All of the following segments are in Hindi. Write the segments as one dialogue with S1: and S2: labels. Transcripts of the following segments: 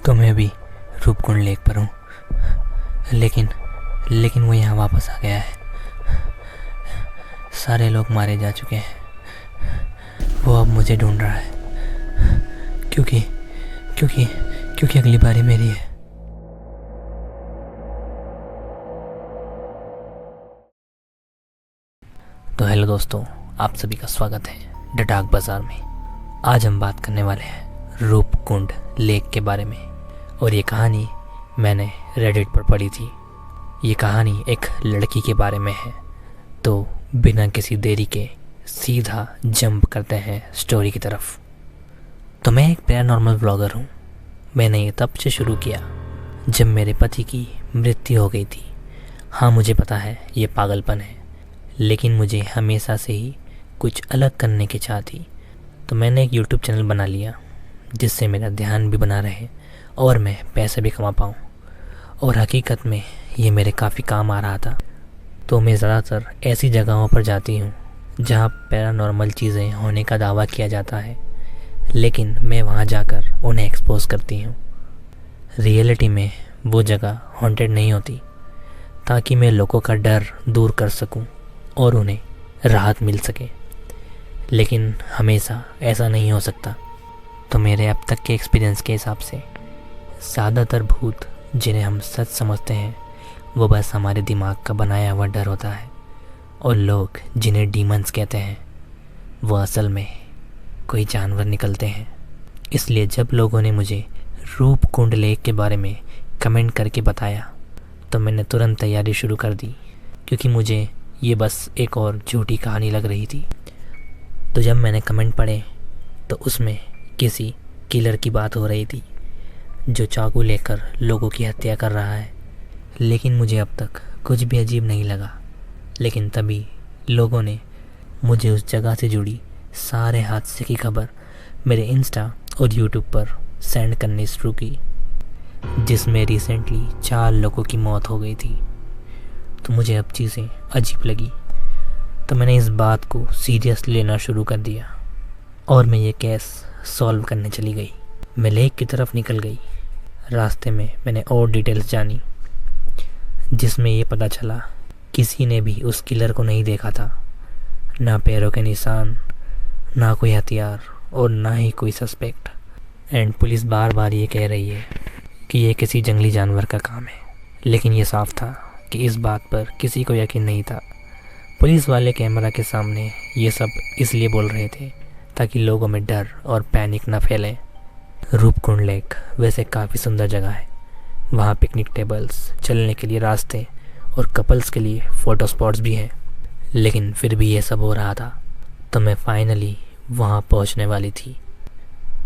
S1: तो मैं अभी रूपकुंड लेक पर हूँ, लेकिन वो यहाँ वापस आ गया है। सारे लोग मारे जा चुके हैं। वो अब मुझे ढूंढ रहा है क्योंकि क्योंकि क्योंकि अगली बारी मेरी है। तो हेलो दोस्तों, आप सभी का स्वागत है द डार्क बाजार में। आज हम बात करने वाले हैं रूपकुंड लेक के बारे में। और ये कहानी मैंने रेडिट पर पढ़ी थी। ये कहानी एक लड़की के बारे में है। तो बिना किसी देरी के सीधा जंप करते हैं स्टोरी की तरफ। तो मैं एक पैरानॉर्मल व्लॉगर हूँ। मैंने ये तब से शुरू किया जब मेरे पति की मृत्यु हो गई थी। हाँ, मुझे पता है ये पागलपन है, लेकिन मुझे हमेशा से ही कुछ अलग करने की चाह थी। तो मैंने एक यूट्यूब चैनल बना लिया जिससे मेरा ध्यान भी बना रहे और मैं पैसे भी कमा पाऊँ। और हकीकत में ये मेरे काफ़ी काम आ रहा था। तो मैं ज़्यादातर ऐसी जगहों पर जाती हूँ जहाँ पैरानॉर्मल चीज़ें होने का दावा किया जाता है, लेकिन मैं वहाँ जाकर उन्हें एक्सपोज करती हूँ। रियलिटी में वो जगह हॉन्टेड नहीं होती, ताकि मैं लोगों का डर दूर कर सकूँ और उन्हें राहत मिल सके। लेकिन हमेशा ऐसा नहीं हो सकता। तो मेरे अब तक के एक्सपीरियंस के हिसाब से ज़्यादातर भूत जिन्हें हम सच समझते हैं वो बस हमारे दिमाग का बनाया हुआ डर होता है। और लोग जिन्हें डीमंस कहते हैं वो असल में कोई जानवर निकलते हैं। इसलिए जब लोगों ने मुझे रूपकुंड लेक के बारे में कमेंट करके बताया तो मैंने तुरंत तैयारी शुरू कर दी, क्योंकि मुझे ये बस एक और झूठी कहानी लग रही थी। तो जब मैंने कमेंट पढ़े तो उसमें किसी किलर की बात हो रही थी जो चाकू लेकर लोगों की हत्या कर रहा है। लेकिन मुझे अब तक कुछ भी अजीब नहीं लगा। लेकिन तभी लोगों ने मुझे उस जगह से जुड़ी सारे हादसे की खबर मेरे इंस्टा और यूट्यूब पर सेंड करनी शुरू की, जिसमें रिसेंटली 4 लोगों की मौत हो गई थी। तो मुझे अब चीज़ें अजीब लगी। तो मैंने इस बात को सीरियस लेना शुरू कर दिया और मैं ये केस सॉल्व करने चली गई। मैं लेक की तरफ निकल गई। रास्ते में मैंने और डिटेल्स जानी, जिसमें ये पता चला किसी ने भी उस किलर को नहीं देखा था। ना पैरों के निशान, ना कोई हथियार और ना ही कोई सस्पेक्ट। एंड पुलिस बार बार ये कह रही है कि ये किसी जंगली जानवर का काम है, लेकिन ये साफ था कि इस बात पर किसी को यकीन नहीं था। पुलिस वाले कैमरा के सामने ये सब इसलिए बोल रहे थे ताकि लोगों में डर और पैनिक ना फैले। रूपकुंड लेक वैसे काफ़ी सुंदर जगह है। वहाँ पिकनिक टेबल्स, चलने के लिए रास्ते और कपल्स के लिए फ़ोटो स्पॉट्स भी हैं। लेकिन फिर भी ये सब हो रहा था। तो मैं फाइनली वहाँ पहुँचने वाली थी।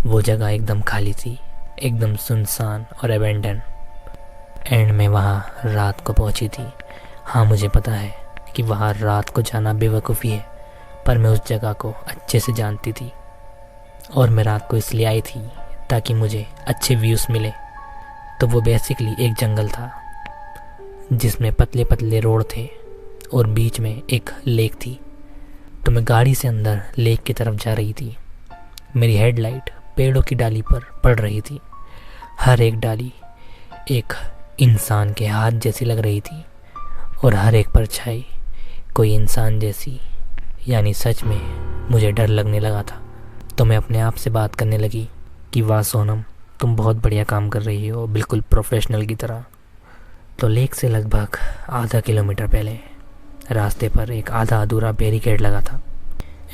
S1: वो जगह एकदम खाली थी, एकदम सुनसान और अबेंडन। एंड मैं वहाँ रात को पहुँची थी। हाँ, मुझे पता है कि वहाँ रात को जाना बेवकूफ़ी है, पर मैं उस जगह को अच्छे से जानती थी। और मैं रात को इसलिए आई थी ताकि मुझे अच्छे व्यूज़ मिले। तो वो बेसिकली एक जंगल था जिसमें पतले पतले रोड थे और बीच में एक लेक थी। तो मैं गाड़ी से अंदर लेक की तरफ जा रही थी। मेरी हेडलाइट पेड़ों की डाली पर पड़ रही थी। हर एक डाली एक इंसान के हाथ जैसी लग रही थी और हर एक परछाई कोई इंसान जैसी। यानी सच में मुझे डर लगने लगा था। तो मैं अपने आप से बात करने लगी कि वाह सोनम, तुम बहुत बढ़िया काम कर रही हो, बिल्कुल प्रोफेशनल की तरह। तो लेक से लगभग आधा किलोमीटर पहले रास्ते पर एक आधा अधूरा बैरिकेड लगा था।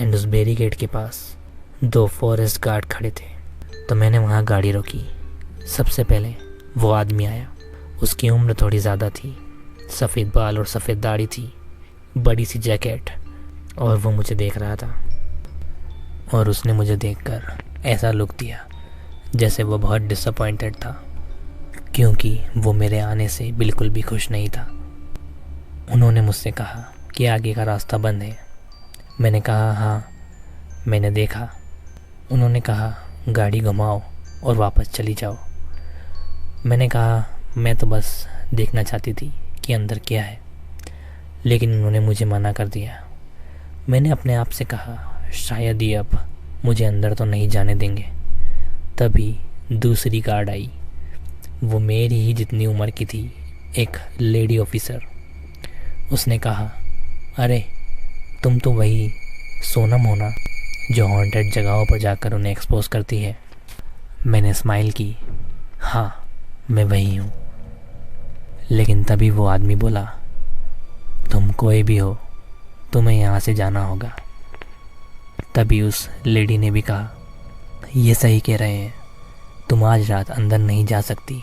S1: एंड उस बैरिकेड के पास 2 फॉरेस्ट गार्ड खड़े थे। तो मैंने वहाँ गाड़ी रोकी। सबसे पहले वो आदमी आया। उसकी उम्र थोड़ी ज़्यादा थी, सफ़ेद बाल और सफ़ेद दाढ़ी थी, बड़ी सी जैकेट, और वो मुझे देख रहा था। और उसने मुझे देखकर ऐसा लुक दिया जैसे वो बहुत डिसअपॉइंटेड था, क्योंकि वो मेरे आने से बिल्कुल भी खुश नहीं था। उन्होंने मुझसे कहा कि आगे का रास्ता बंद है। मैंने कहा हाँ, मैंने देखा। उन्होंने कहा गाड़ी घुमाओ और वापस चली जाओ। मैंने कहा मैं तो बस देखना चाहती थी कि अंदर क्या है, लेकिन उन्होंने मुझे मना कर दिया। मैंने अपने आप से कहा शायद ये अब मुझे अंदर तो नहीं जाने देंगे। तभी दूसरी गार्ड आई वो मेरी ही जितनी उम्र की थी, एक लेडी ऑफिसर। उसने कहा, अरे तुम तो वही सोनम हो ना जो हॉन्टेड जगहों पर जाकर उन्हें एक्सपोज करती है। मैंने स्माइल की, हाँ मैं वही हूँ। लेकिन तभी वो आदमी बोला, तुम कोई भी हो, तुम्हें यहाँ से जाना होगा। तभी उस लेडी ने भी कहा, ये सही कह रहे हैं, तुम आज रात अंदर नहीं जा सकती।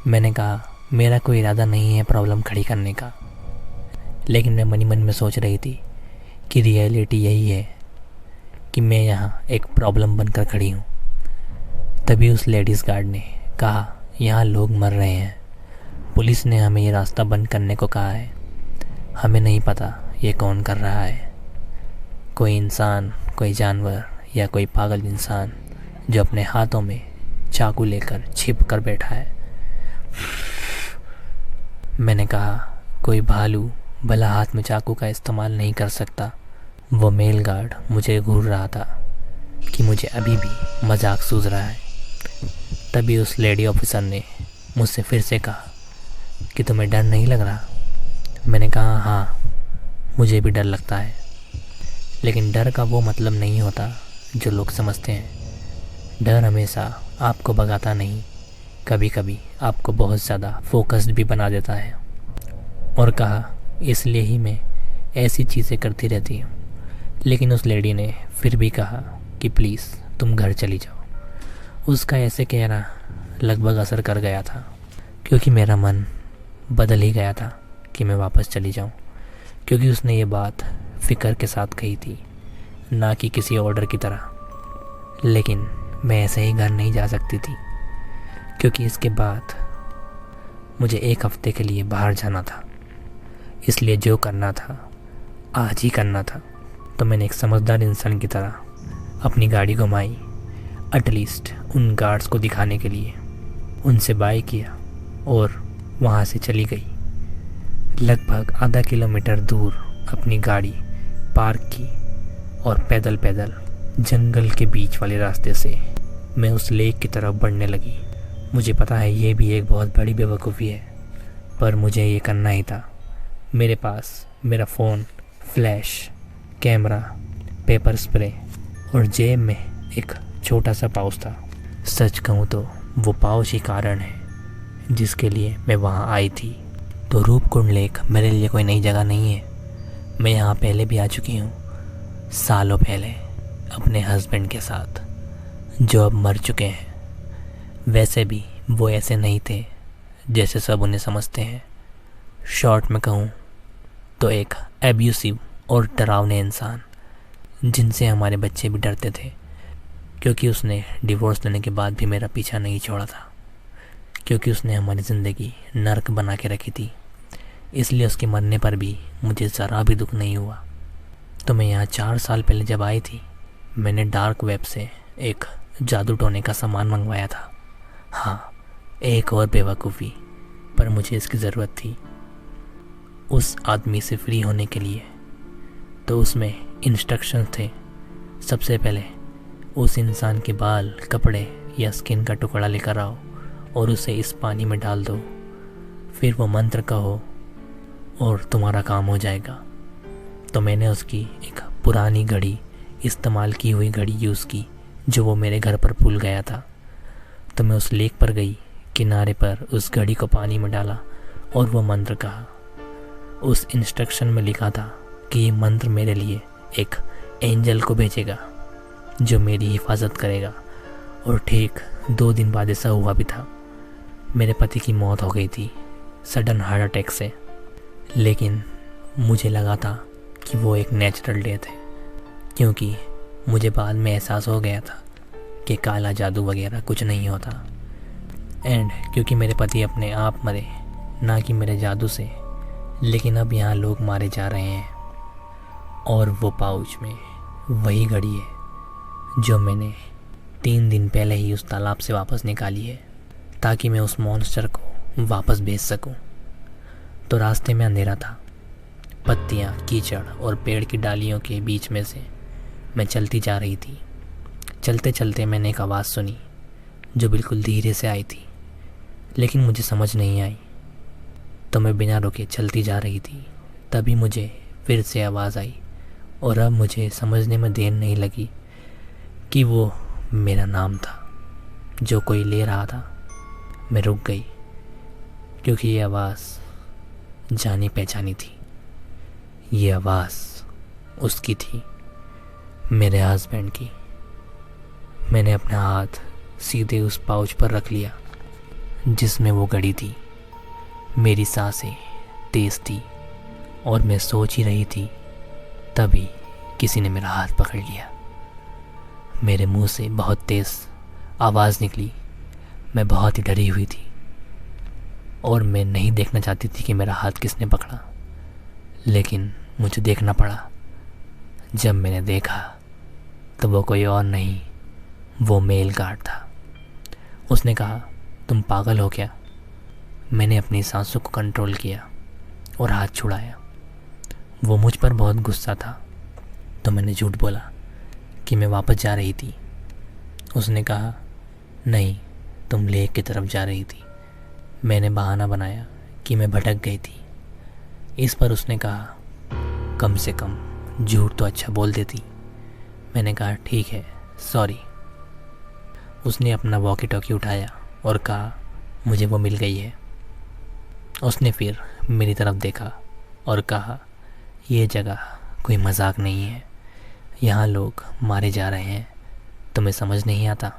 S1: मैंने कहा, मेरा कोई इरादा नहीं है प्रॉब्लम खड़ी करने का, लेकिन मैं मनी मन में सोच रही थी कि रियलिटी यही है कि मैं यहाँ एक प्रॉब्लम बनकर खड़ी हूँ। तभी उस लेडीज़ गार्ड ने कहा, यहाँ लोग मर रहे हैं, पुलिस ने हमें ये रास्ता बंद करने को कहा है, हमें नहीं पता ये कौन कर रहा है, कोई इंसान, कोई जानवर या कोई पागल इंसान जो अपने हाथों में चाकू लेकर छिप कर बैठा है। मैंने कहा, कोई भालू भला हाथ में चाकू का इस्तेमाल नहीं कर सकता। वो मेल गार्ड मुझे घूर रहा था कि मुझे अभी भी मजाक सूझ रहा है। तभी उस लेडी ऑफिसर ने मुझसे फिर से कहा कि तुम्हें डर नहीं लग रहा। मैंने कहा, हाँ मुझे भी डर लगता है, लेकिन डर का वो मतलब नहीं होता जो लोग समझते हैं। डर हमेशा आपको भगाता नहीं, कभी कभी आपको बहुत ज़्यादा फोकस्ड भी बना देता है। और कहा, इसलिए ही मैं ऐसी चीज़ें करती रहती हूँ। लेकिन उस लेडी ने फिर भी कहा कि प्लीज़ तुम घर चली जाओ। उसका ऐसे कहना लगभग असर कर गया था, क्योंकि मेरा मन बदल ही गया था कि मैं वापस चली जाऊँ, क्योंकि उसने ये बात फ़िक्र के साथ कही थी, ना कि किसी ऑर्डर की तरह। लेकिन मैं ऐसे ही घर नहीं जा सकती थी, क्योंकि इसके बाद मुझे एक हफ्ते के लिए बाहर जाना था। इसलिए जो करना था आज ही करना था। तो मैंने एक समझदार इंसान की तरह अपनी गाड़ी घुमाई, एटलीस्ट उन गार्ड्स को दिखाने के लिए। उनसे बाय किया और वहाँ से चली गई। लगभग आधा किलोमीटर दूर अपनी गाड़ी पार्क की और पैदल पैदल जंगल के बीच वाले रास्ते से मैं उस लेक की तरफ बढ़ने लगी। मुझे पता है ये भी एक बहुत बड़ी बेवकूफ़ी है, पर मुझे ये करना ही था। मेरे पास मेरा phone, flash, camera, paper spray और जेब में एक छोटा सा पाउच था। सच कहूँ तो वो पाउच ही कारण है जिसके लिए मैं वहाँ आई थी। तो रूपकुंड लेक मेरे लिए कोई नई जगह नहीं है। मैं यहाँ पहले भी आ चुकी हूँ, सालों पहले, अपने हस्बैंड के साथ, जो अब मर चुके हैं। वैसे भी वो ऐसे नहीं थे जैसे सब उन्हें समझते हैं। शॉर्ट में कहूँ तो एक एब्यूसिव और डरावने इंसान, जिनसे हमारे बच्चे भी डरते थे, क्योंकि उसने डिवोर्स लेने के बाद भी मेरा पीछा नहीं छोड़ा था, क्योंकि उसने हमारी ज़िंदगी नर्क बना के रखी थी। इसलिए उसके मरने पर भी मुझे ज़रा भी दुख नहीं हुआ। तो मैं यहाँ 4 साल पहले जब आई थी, मैंने डार्क वेब से एक जादू टोने का सामान मंगवाया था। हाँ, एक और बेवकूफ़ी, पर मुझे इसकी ज़रूरत थी उस आदमी से फ्री होने के लिए। तो उसमें इंस्ट्रक्शंस थे। सबसे पहले उस इंसान के बाल, कपड़े या स्किन का टुकड़ा लेकर आओ और उसे इस पानी में डाल दो, फिर वो मंत्र कहो और तुम्हारा काम हो जाएगा। तो मैंने उसकी एक पुरानी घड़ी, इस्तेमाल की हुई घड़ी यूज़ की, जो वो मेरे घर पर भूल गया था। तो मैं उस लेक पर गई, किनारे पर उस घड़ी को पानी में डाला और वो मंत्र कहा। उस इंस्ट्रक्शन में लिखा था कि ये मंत्र मेरे लिए एक एंजल को भेजेगा जो मेरी हिफाजत करेगा। और ठीक 2 दिन बाद ऐसा हुआ भी था। मेरे पति की मौत हो गई थी सडन हार्ट अटैक से, लेकिन मुझे लगा था कि वो एक नेचुरल डेथ है, क्योंकि मुझे बाद में एहसास हो गया था कि काला जादू वगैरह कुछ नहीं होता। एंड क्योंकि मेरे पति अपने आप मरे, ना कि मेरे जादू से। लेकिन अब यहाँ लोग मारे जा रहे हैं। और वो पाउच में वही घड़ी है जो मैंने 3 दिन पहले ही उस तालाब से वापस निकाली है, ताकि मैं उस मॉन्स्टर को वापस भेज सकूं। तो रास्ते में अंधेरा था, पत्तियाँ, कीचड़ और पेड़ की डालियों के बीच में से मैं चलती जा रही थी। चलते चलते मैंने एक आवाज़ सुनी जो बिल्कुल धीरे से आई थी। लेकिन मुझे समझ नहीं आई। तो मैं बिना रुके चलती जा रही थी। तभी मुझे फिर से आवाज़ आई और अब मुझे समझने में देर नहीं लगी कि वो मेरा नाम था जो कोई ले रहा था। मैं रुक गई क्योंकि ये आवाज़ जानी पहचानी थी। ये आवाज़ उसकी थी, मेरे हस्बैंड की। मैंने अपना हाथ सीधे उस पाउच पर रख लिया जिसमें वो घड़ी थी। मेरी सांसें तेज थी और मैं सोच ही रही थी, तभी किसी ने मेरा हाथ पकड़ लिया। मेरे मुंह से बहुत तेज आवाज़ निकली। मैं बहुत ही डरी हुई थी और मैं नहीं देखना चाहती थी कि मेरा हाथ किसने पकड़ा, लेकिन मुझे देखना पड़ा। जब मैंने देखा तो वो कोई और नहीं, वो मेल गार्ड था। उसने कहा, तुम पागल हो क्या? मैंने अपनी सांसों को कंट्रोल किया और हाथ छुड़ाया। वो मुझ पर बहुत गुस्सा था, तो मैंने झूठ बोला कि मैं वापस जा रही थी। उसने कहा, नहीं, तुम लेक की तरफ जा रही थी। मैंने बहाना बनाया कि मैं भटक गई थी। इस पर उसने कहा, कम से कम झूठ तो अच्छा बोल देती। मैंने कहा, ठीक है, सॉरी। उसने अपना वॉकी टॉकी उठाया और कहा, मुझे वो मिल गई है। उसने फिर मेरी तरफ देखा और कहा, ये जगह कोई मजाक नहीं है, यहाँ लोग मारे जा रहे हैं, तुम्हें समझ नहीं आता?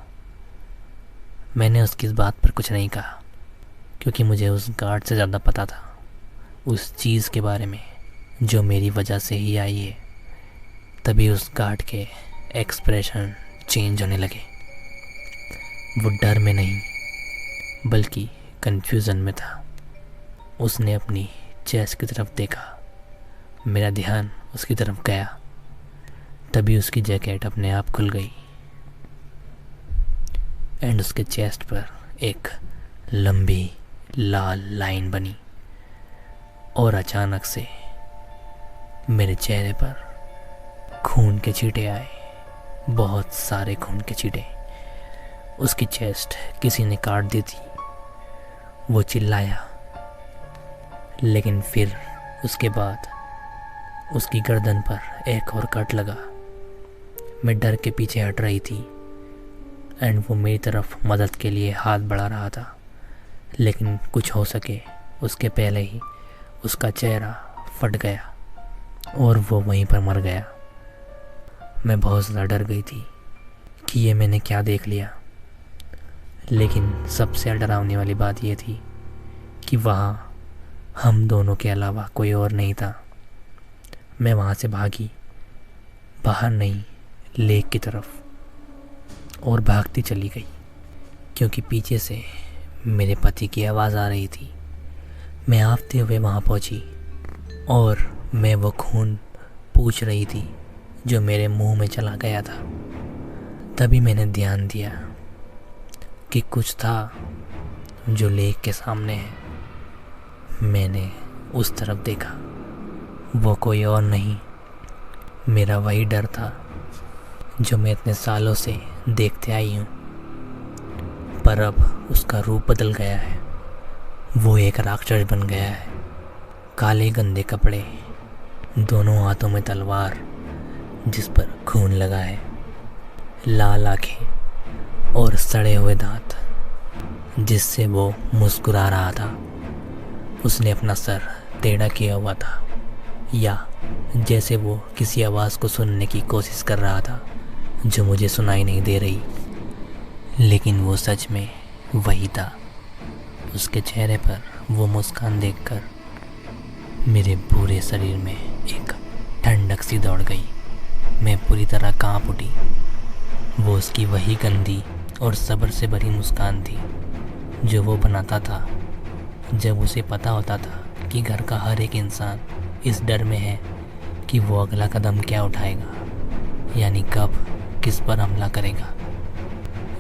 S1: मैंने उसकी इस बात पर कुछ नहीं कहा क्योंकि मुझे उस गार्ड से ज़्यादा पता था उस चीज़ के बारे में जो मेरी वजह से ही आई है। तभी उस गार्ड के एक्सप्रेशन चेंज होने लगे। वो डर में नहीं बल्कि कंफ्यूजन में था। उसने अपनी चेस्ट की तरफ देखा। मेरा ध्यान उसकी तरफ गया। तभी उसकी जैकेट अपने आप खुल गई एंड उसके चेस्ट पर एक लंबी लाल लाइन बनी और अचानक से मेरे चेहरे पर खून के छींटे आए, बहुत सारे खून के छींटे। उसकी चेस्ट किसी ने काट दी थी। वो चिल्लाया, लेकिन फिर उसके बाद उसकी गर्दन पर एक और कट लगा। मैं डर के पीछे हट रही थी एंड वो मेरी तरफ मदद के लिए हाथ बढ़ा रहा था, लेकिन कुछ हो सके उसके पहले ही उसका चेहरा फट गया और वो वहीं पर मर गया। मैं बहुत ज़्यादा डर गई थी कि ये मैंने क्या देख लिया, लेकिन सबसे डरावनी वाली बात ये थी कि वहाँ हम दोनों के अलावा कोई और नहीं था। मैं वहाँ से भागी, बाहर नहीं, लेक की तरफ, और भागती चली गई क्योंकि पीछे से मेरे पति की आवाज़ आ रही थी। मैं हाँफते हुए वहाँ पहुँची और मैं वो खून पूछ रही थी जो मेरे मुंह में चला गया था। तभी मैंने ध्यान दिया कि कुछ था जो लेक के सामने है। मैंने उस तरफ देखा। वो कोई और नहीं, मेरा वही डर था जो मैं इतने सालों से देखते आई हूँ, पर अब उसका रूप बदल गया है। वो एक राक्षस बन गया है। काले गंदे कपड़े, दोनों हाथों में तलवार जिस पर खून लगा है, लाल आंखें और सड़े हुए दांत जिससे वो मुस्कुरा रहा था। उसने अपना सर टेढ़ा किया हुआ था, या जैसे वो किसी आवाज़ को सुनने की कोशिश कर रहा था जो मुझे सुनाई नहीं दे रही, लेकिन वो सच में वही था। उसके चेहरे पर वो मुस्कान देखकर मेरे पूरे शरीर में एक ठंडक सी दौड़ गई। मैं पूरी तरह कांप उठी। वो उसकी वही गंदी और सब्र से भरी मुस्कान थी जो वो बनाता था जब उसे पता होता था कि घर का हर एक इंसान इस डर में है कि वो अगला कदम क्या उठाएगा, यानी कब किस पर हमला करेगा।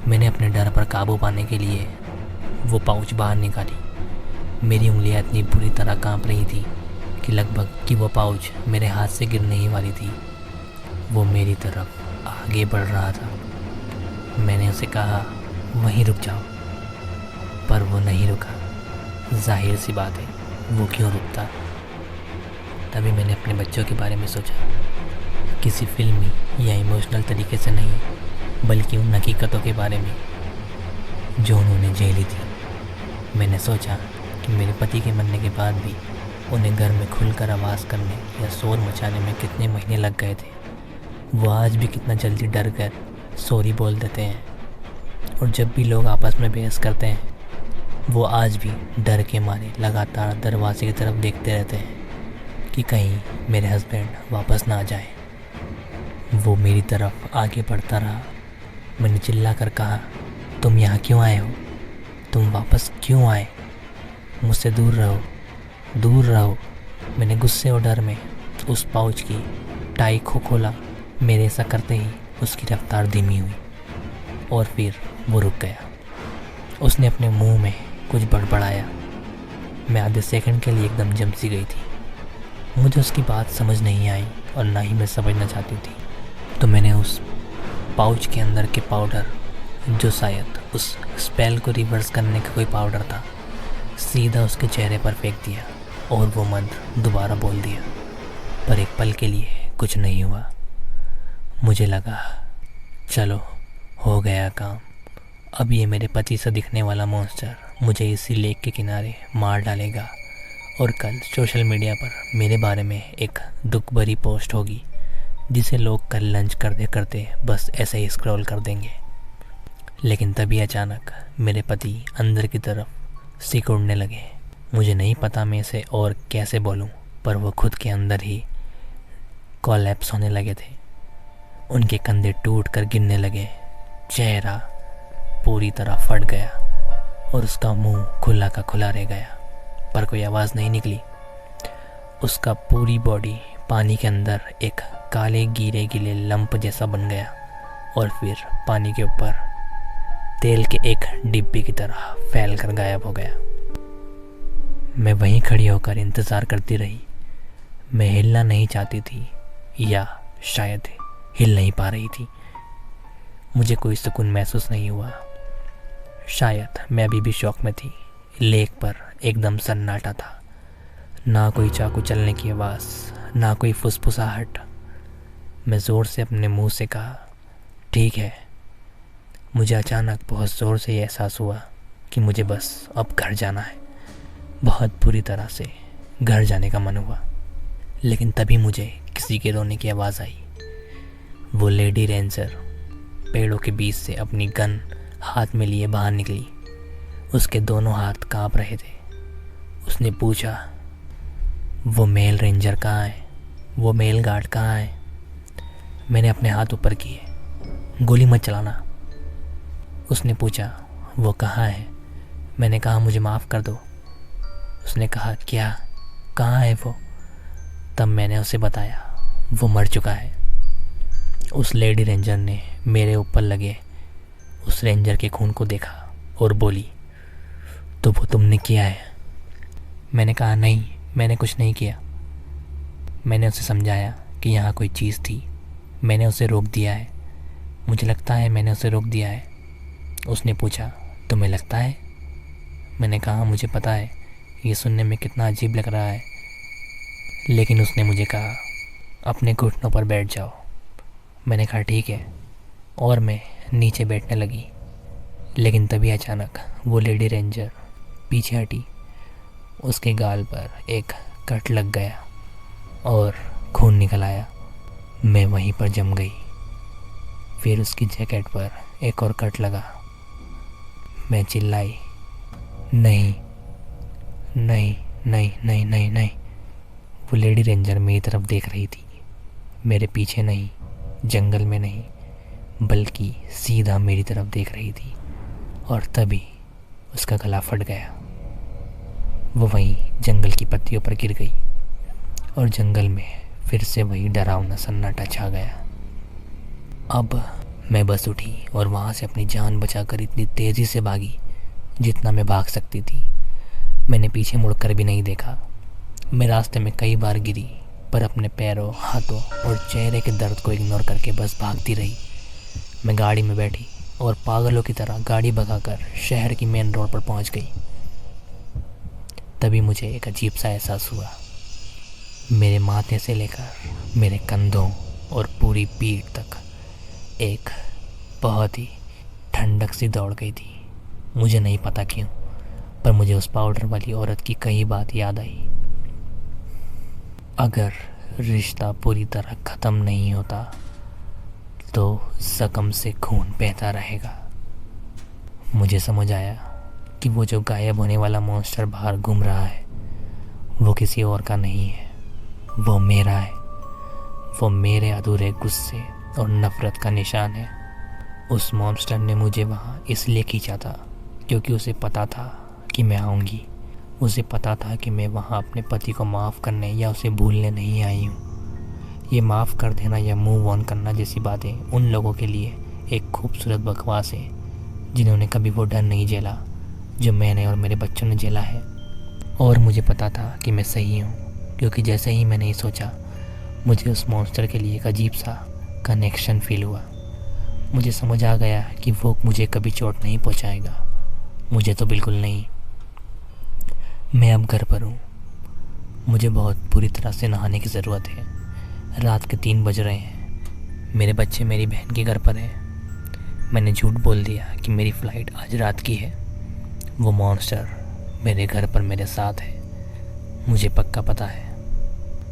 S1: मैंने अपने डर पर काबू पाने के लिए वो पाउच बाहर निकाली। मेरी उंगलियां इतनी बुरी तरह कांप रही थी कि लगभग कि वो पाउच मेरे हाथ से गिरने ही वाली थी। वो मेरी तरफ आगे बढ़ रहा था। मैंने उसे कहा, वहीं रुक जाओ। पर वो नहीं रुका। जाहिर सी बात है, वो क्यों रुकता। तभी मैंने अपने बच्चों के बारे में सोचा, किसी फिल्मी या इमोशनल तरीके से नहीं, बल्कि उन हकीकतों के बारे में जो उन्होंने झेली थी। मैंने सोचा कि मेरे पति के मरने के बाद भी उन्हें घर में खुलकर आवाज़ करने या शोर मचाने में कितने महीने लग गए थे। वो आज भी कितना जल्दी डर कर सॉरी बोल देते हैं, और जब भी लोग आपस में बहस करते हैं वो आज भी डर के मारे लगातार दरवाजे की तरफ देखते रहते हैं कि कहीं मेरे हस्बैंड वापस ना आ जाए। वो मेरी तरफ आगे बढ़ता रहा। मैंने चिल्ला कर कहा, तुम यहाँ क्यों आए हो? तुम वापस क्यों आए? मुझसे दूर रहो, दूर रहो। मैंने गुस्से और डर में उस पाउच की टाई को खोला। मेरे ऐसा करते ही उसकी रफ्तार धीमी हुई और फिर वो रुक गया। उसने अपने मुंह में कुछ बड़बड़ाया। मैं आधे सेकंड के लिए एकदम जम सी गई थी। मुझे उसकी बात समझ नहीं आई और ना ही मैं समझना चाहती थी। तो मैंने उस पाउच के अंदर के पाउडर, जो शायद उस स्पेल को रिवर्स करने का कोई पाउडर था, सीधा उसके चेहरे पर फेंक दिया और वो मंत्र दोबारा बोल दिया। पर एक पल के लिए कुछ नहीं हुआ। मुझे लगा, चलो हो गया काम। अब ये मेरे पति से दिखने वाला मॉन्स्टर मुझे इसी लेक के किनारे मार डालेगा और कल सोशल मीडिया पर मेरे बारे में एक दुख भरी पोस्ट होगी, जिसे लोग कल लंच करते करते बस ऐसे ही स्क्रॉल कर देंगे। लेकिन तभी अचानक मेरे पति अंदर की तरफ सिकुड़ने लगे। मुझे नहीं पता मैं इसे और कैसे बोलूं, पर वो खुद के अंदर ही कोलैप्स होने लगे थे। उनके कंधे टूट कर गिरने लगे, चेहरा पूरी तरह फट गया और उसका मुंह खुला का खुला रह गया, पर कोई आवाज़ नहीं निकली। उसका पूरी बॉडी पानी के अंदर एक काले गीले गीले लंप जैसा बन गया और फिर पानी के ऊपर तेल के एक डिब्बे की तरह फैल कर गायब हो गया। मैं वहीं खड़ी होकर इंतज़ार करती रही। मैं हिलना नहीं चाहती थी, या शायद हिल नहीं पा रही थी। मुझे कोई सुकून महसूस नहीं हुआ। शायद मैं अभी भी शौक में थी। लेक पर एकदम सन्नाटा था। ना कोई चाकू चलने की आवाज़, ना कोई फुसफुसाहट। मैं ज़ोर से अपने मुंह से कहा, ठीक है। मुझे अचानक बहुत ज़ोर से ये एहसास हुआ कि मुझे बस अब घर जाना है। बहुत बुरी तरह से घर जाने का मन हुआ। लेकिन तभी मुझे किसी के रोने की आवाज़ आई। वो लेडी रेंजर पेड़ों के बीच से अपनी गन हाथ में लिए बाहर निकली। उसके दोनों हाथ कांप रहे थे। उसने पूछा, वो मेल रेंजर कहाँ है? वो मेल गार्ड कहाँ है? मैंने अपने हाथ ऊपर किए। गोली मत चलाना। उसने पूछा, वो कहाँ है? मैंने कहा, मुझे माफ़ कर दो। उसने कहा, क्या? कहाँ है वो? तब मैंने उसे बताया, वो मर चुका है। उस लेडी रेंजर ने मेरे ऊपर लगे उस रेंजर के खून को देखा और बोली, तो वो तुमने किया है? मैंने कहा, नहीं, मैंने कुछ नहीं किया। मैंने उसे समझाया कि यहाँ कोई चीज़ थी। मैंने उसे रोक दिया है। मुझे लगता है मैंने उसे रोक दिया है। उसने पूछा, तुम्हें लगता है? मैंने कहा, मुझे पता है ये सुनने में कितना अजीब लग रहा है। लेकिन उसने मुझे कहा, अपने घुटनों पर बैठ जाओ। मैंने कहा, ठीक है, और मैं नीचे बैठने लगी। लेकिन तभी अचानक वो लेडी रेंजर पीछे हटी। उसके गाल पर एक कट लग गया और खून निकल आया। मैं वहीं पर जम गई। फिर उसकी जैकेट पर एक और कट लगा। मैं चिल्लाई, नहीं नहीं नहीं नहीं नहीं नहीं। वो लेडी रेंजर मेरी तरफ देख रही थी। मेरे पीछे नहीं, जंगल में नहीं, बल्कि सीधा मेरी तरफ देख रही थी। और तभी उसका गला फट गया। वो वहीं जंगल की पत्तियों पर गिर गई और जंगल में फिर से वही डरावना सन्नाटा छा गया। अब मैं बस उठी और वहाँ से अपनी जान बचाकर इतनी तेज़ी से भागी जितना मैं भाग सकती थी। मैंने पीछे मुड़कर भी नहीं देखा। मैं रास्ते में कई बार गिरी, पर अपने पैरों, हाथों और चेहरे के दर्द को इग्नोर करके बस भागती रही। मैं गाड़ी में बैठी और पागलों की तरह गाड़ी भगाकर शहर की मेन रोड पर पहुंच गई। तभी मुझे एक अजीब सा एहसास हुआ। मेरे माथे से लेकर मेरे कंधों और पूरी पीठ तक एक बहुत ही ठंडक सी दौड़ गई थी। मुझे नहीं पता क्यों, पर मुझे उस पाउडर वाली औरत की कई बात याद आई। अगर रिश्ता पूरी तरह ख़त्म नहीं होता तो जख्म से खून बहता रहेगा। मुझे समझ आया कि वो जो गायब होने वाला मॉन्स्टर बाहर घूम रहा है वो किसी और का नहीं है, वो मेरा है। वो मेरे अधूरे गुस्से और नफ़रत का निशान है। उस मॉन्स्टर ने मुझे वहाँ इसलिए खींचा था क्योंकि उसे पता था कि मैं आऊँगी। उसे पता था कि मैं वहाँ अपने पति को माफ़ करने या उसे भूलने नहीं आई हूँ। ये माफ़ कर देना या मूव ऑन करना जैसी बातें उन लोगों के लिए एक खूबसूरत बकवास है जिन्होंने कभी वो डर नहीं झेला जो मैंने और मेरे बच्चों ने झेला है। और मुझे पता था कि मैं सही हूँ, क्योंकि जैसे ही मैंने ये सोचा मुझे उस मॉन्स्टर के लिए एक अजीब सा कनेक्शन फील हुआ। मुझे समझ आ गया कि वो मुझे कभी चोट नहीं पहुँचाएगा। मुझे तो बिल्कुल नहीं। मैं अब घर पर हूँ। मुझे बहुत बुरी तरह से नहाने की ज़रूरत है। रात के 3 बज रहे हैं। मेरे बच्चे मेरी बहन के घर पर हैं। मैंने झूठ बोल दिया कि मेरी फ़्लाइट आज रात की है। वो मॉन्स्टर मेरे घर पर मेरे साथ है, मुझे पक्का पता है,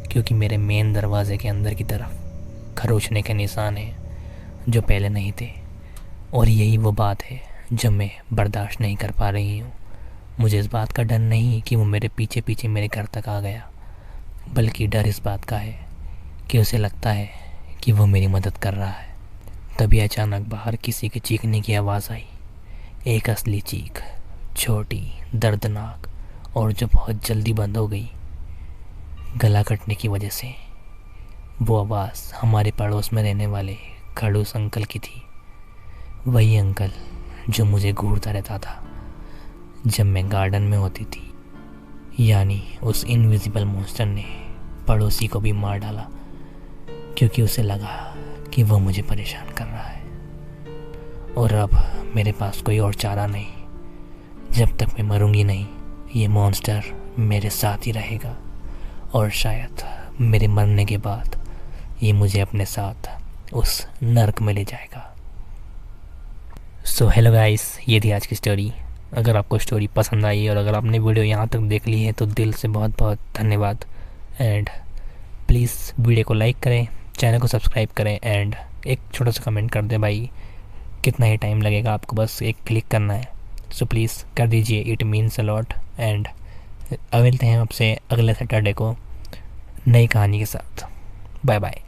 S1: क्योंकि मेरे मेन दरवाजे के अंदर की तरफ खरोचने के निशान हैं जो पहले नहीं थे। और यही वो बात है जो मैं बर्दाश्त नहीं कर पा रही हूँ। मुझे इस बात का डर नहीं कि वो मेरे पीछे पीछे मेरे घर तक आ गया, बल्कि डर इस बात का है कि उसे लगता है कि वो मेरी मदद कर रहा है। तभी अचानक बाहर किसी के चीखने की आवाज़ आई। एक असली चीख, छोटी, दर्दनाक और जो बहुत जल्दी बंद हो गई गला कटने की वजह से। वो आवाज़ हमारे पड़ोस में रहने वाले खड़ूस अंकल की थी। वही अंकल जो मुझे घूरता रहता था जब मैं गार्डन में होती थी। यानी उस इनविजिबल मॉन्स्टर ने पड़ोसी को भी मार डाला क्योंकि उसे लगा कि वो मुझे परेशान कर रहा है। और अब मेरे पास कोई और चारा नहीं। जब तक मैं मरूंगी नहीं, ये मॉन्स्टर मेरे साथ ही रहेगा और शायद मेरे मरने के बाद ये मुझे अपने साथ उस नर्क में ले जाएगा। सो हेलो गाइस, ये थी आज की स्टोरी। अगर आपको स्टोरी पसंद आई और अगर आपने वीडियो यहाँ तक देख ली है तो दिल से बहुत बहुत धन्यवाद। एंड प्लीज़ वीडियो को लाइक करें, चैनल को सब्सक्राइब करें एंड एक छोटा सा कमेंट कर दें। भाई कितना ही टाइम लगेगा, आपको बस एक क्लिक करना है। सो प्लीज़ कर दीजिए, it means a lot. And मिलते हैं आपसे अगले सैटरडे को नई कहानी के साथ। Bye bye.